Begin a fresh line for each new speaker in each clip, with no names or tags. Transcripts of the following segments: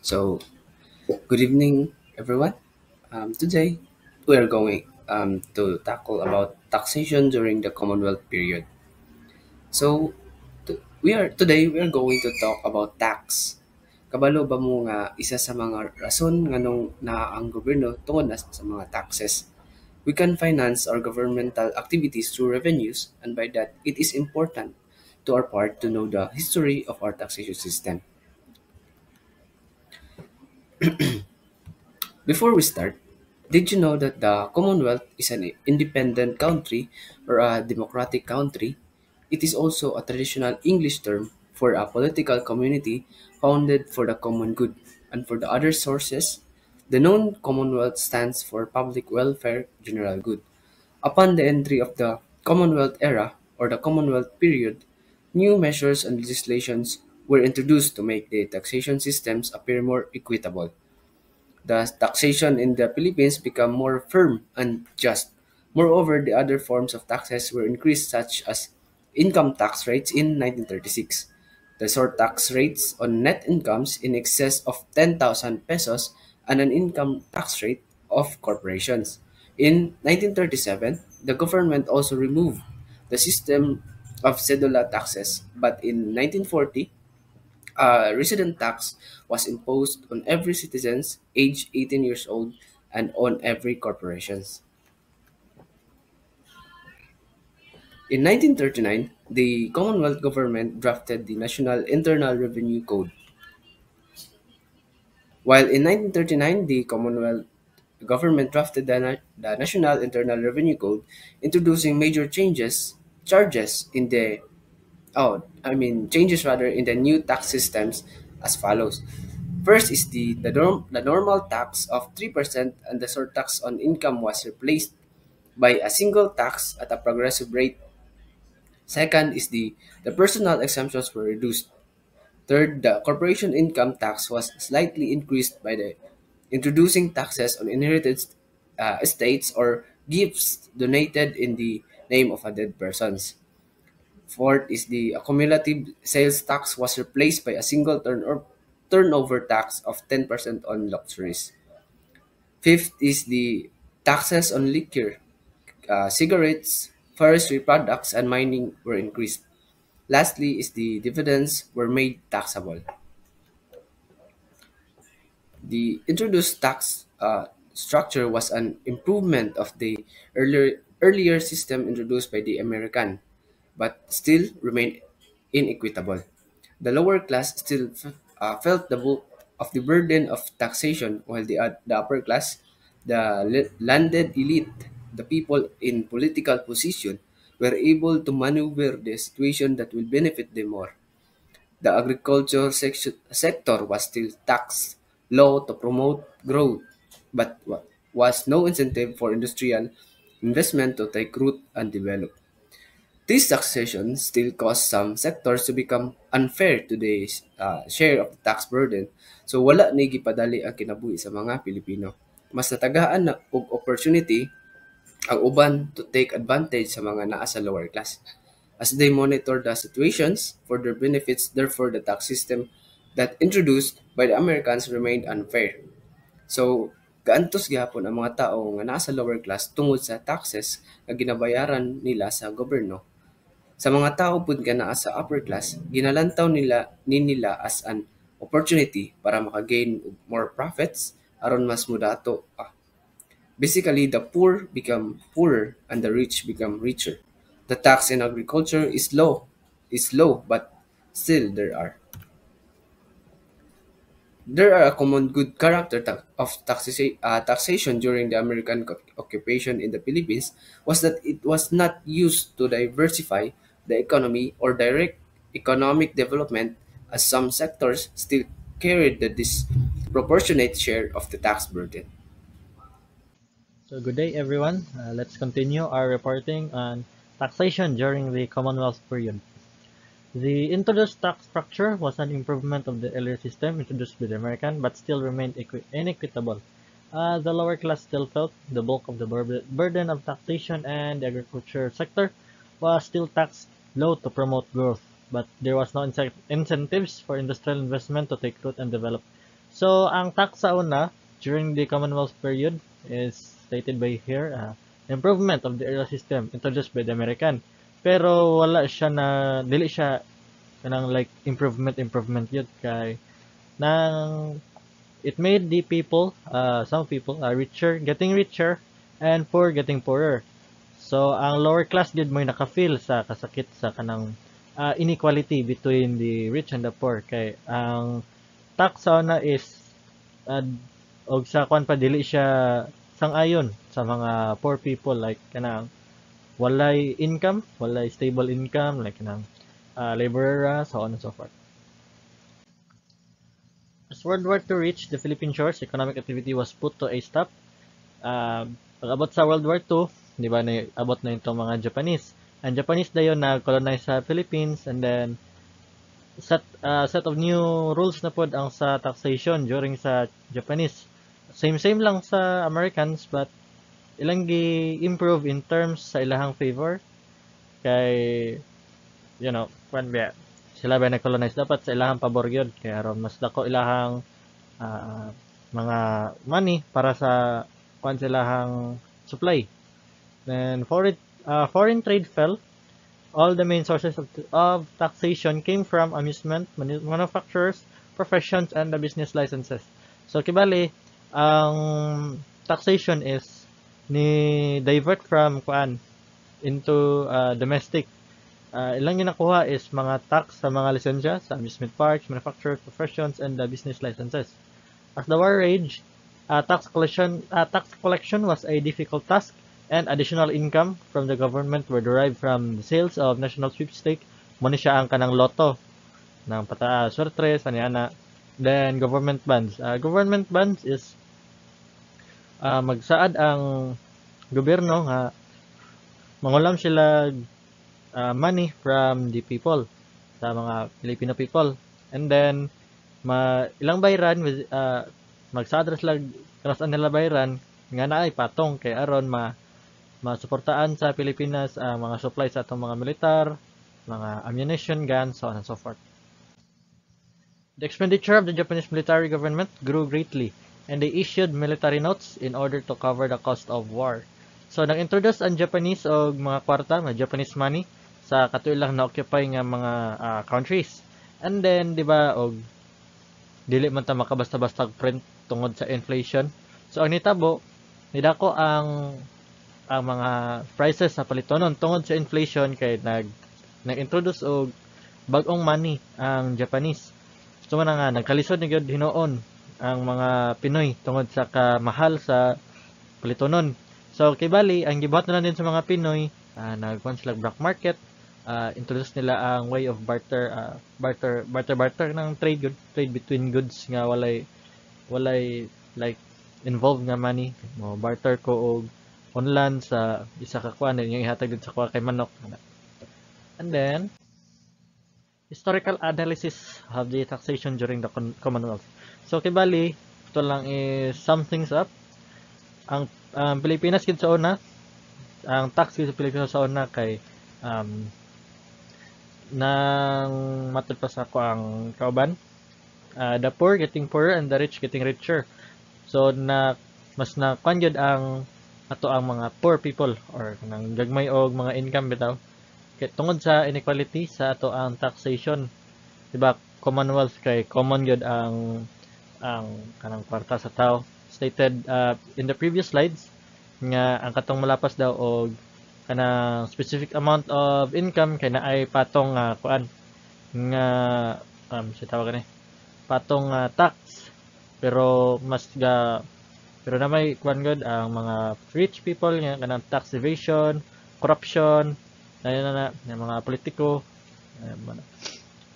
So, good evening, everyone. Today, we are going to tackle about taxation during the Commonwealth period. So, we are going to talk about tax. Kabalo ba mo nga isa sa mga rason nganong na ang gobyerno tungod na sa mga taxes? We can finance our governmental activities through revenues, and by that, it is important to our part to know the history of our taxation system. Before we start, did you know that the Commonwealth is an independent country or a democratic country? It is also a traditional English term for a political community founded for the common good. And for the other sources, the known Commonwealth stands for public welfare, general good. Upon the entry of the Commonwealth era or the Commonwealth period, new measures and legislations were introduced to make the taxation systems appear more equitable. The taxation in the Philippines became more firm and just. Moreover, the other forms of taxes were increased, such as income tax rates in 1936, the sort tax rates on net incomes in excess of 10,000 pesos, and an income tax rate of corporations. In 1937, the government also removed the system of cedula taxes, but in 1940, a resident tax was imposed on every citizens aged 18 years old and on every corporations. In 1939, the Commonwealth government drafted the National Internal Revenue Code, while in 1939 the Commonwealth government drafted the National Internal Revenue Code, introducing major charges in the changes rather in the new tax systems as follows. First is the normal tax of 3%, and the surtax on income was replaced by a single tax at a progressive rate. Second is the personal exemptions were reduced. Third, the corporation income tax was slightly increased by the introducing taxes on inherited estates or gifts donated in the name of a dead persons. Fourth is the accumulative sales tax was replaced by a single turnover tax of 10% on luxuries. Fifth is the taxes on liquor, cigarettes, forestry products, and mining were increased. Lastly is the dividends were made taxable. The introduced tax structure was an improvement of the earlier system introduced by the American, but still remained inequitable. The lower class still felt the bulk of the burden of taxation, while the upper class, the landed elite, the people in political position, were able to maneuver the situation that will benefit them more. The agriculture sector was still taxed low to promote growth, but was no incentive for industrial investment to take root and develop. This taxation still caused some sectors to become unfair to the share of the tax burden. So wala ni gipadali ang kinabuhi sa mga Pilipino. Mas natagaan na og opportunity ang uban to take advantage sa mga naa sa lower class. As they monitor the situations for their benefits, therefore the tax system that introduced by the Americans remained unfair. So, gaantos gyapon ang mga tao nga nasa lower class tungod sa taxes nga ginabayaran nila sa gobyerno. Sa mga tao pud nga naa sa upper class, ginalantaw nila as an opportunity para makagain og more profits aron mas mudato. Basically, the poor become poorer and the rich become richer. The tax in agriculture is low, but still there are a common good character of taxation during the American occupation in the Philippines was that it was not used to diversify the economy or direct economic development, as some sectors still carried the disproportionate share of the tax burden.
So good day everyone. Let's continue our reporting on taxation during the Commonwealth period. The introduced tax structure was an improvement of the earlier system introduced by the American, but still remained inequitable. The lower class still felt the bulk of the burden of taxation, and the agriculture sector was still taxed low to promote growth, but there was no incentives for industrial investment to take root and develop. So, ang tax sa una during the Commonwealth period is stated by here, improvement of the era system introduced by the American. Pero wala siya na, dili siya kanang like improvement yun kay nang it made the people, some people, richer, getting richer, and poor getting poorer. So, ang lower class gid mo naka-feel sa kasakit sa kanang inequality between the rich and the poor. Kay ang tax sa una is uh, og sa kwan pa dili siya sang-ayon sa mga poor people like kanang walay income, walay stable income like kanang laborer, so on and so forth. As World War II reached the Philippine shores, economic activity was put to a stop. Pag-abot sa World War II, di ba, abot na itong mga Japanese. Ang Japanese dayon na-colonize sa Philippines and then set of new rules na pod ang sa taxation during sa Japanese. Same lang sa Americans but ilang gi-improve in terms sa ilahang favor kay kwan ba sila ba na-colonize dapat sa ilahang pabor yun kaya aron mas dako ilahang ah, mga money para sa kwan silahang supply. Then foreign trade fell. All the main sources of taxation came from amusement, manufacturers, professions, and the business licenses. So, kibali, ang taxation is ni divert from kuan into domestic. Ilang yung nakuha is mga tax sa mga lisensya sa amusement parks, manufacturers, professions, and the business licenses. As the war raged, tax collection was a difficult task, and additional income from the government were derived from the sales of national sweepstake. Muna siya ang kanang loto ng pataas, sortres, ana. Then government bonds. Government bonds is magsaad ang gobyerno nga mangulam sila money from the people sa mga Filipino people. And then ilang bayran magsaad sila kanasan nila bayran nga naay patong kay aron masuportaan sa Pilipinas ang mga supply sa atong mga militar, mga ammunition, guns, so on and so forth. The expenditure of the Japanese military government grew greatly, and they issued military notes in order to cover the cost of war. So, nag-introduce ang Japanese og mga kwarta, mga Japanese money, sa katuilang na-occupy nga mga countries. And then, di ba, og dili man ta makabasta-basta print tungod sa inflation. So, ang nitabo, nidako ang mga prices sa palitonon tungod sa inflation kay nag-introduce og bag-ong money ang Japanese. So man nga nagkalisod ni gyud hinoon ang mga Pinoy tungod sa kamahal sa palitonon. So kay bali ang gibuhat na din sa mga Pinoy nagkuan sila black market, introduce nila ang way of barter ng trade between goods nga walay like involved nga money mo barter ko og on sa isa ka kuan yung ihatag din sa kuha kay manok. And then historical analysis of the taxation during the Commonwealth. So kibali ito lang is sum things up. Ang Pilipinas gid sa una, ang tax gid sa Pilipinas sa una kay nang matud pa sa ko ang kauban, the poor getting poorer and the rich getting richer. So mas na kuan gyud ang ato ang mga poor people or nang gagmay og mga income bitaw kay tungod sa inequality sa ato ang taxation. Diba Commonwealth kay common gyud ang kanang kwarta sa tao. Stated in the previous slides nga ang katong malapas daw og kanang specific amount of income kay naay patong kuan nga sa tawag ni patong tax pero pero na may kuan god ang mga rich people nga kanang tax evasion, corruption, na mga politiko.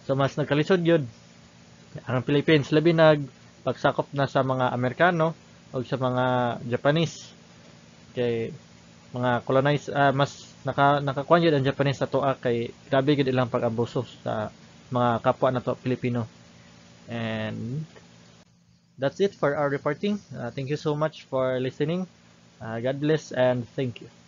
So mas nagkalisod yun ang Philippines labi pagsakop na sa mga Amerikano o sa mga Japanese kay mga colonize mas nakakuan yun ang Japanese sa toa kay grabe gid ilang pag-abuso sa mga kapwa nato Pilipino. And that's it for our reporting. Thank you so much for listening. God bless and thank you.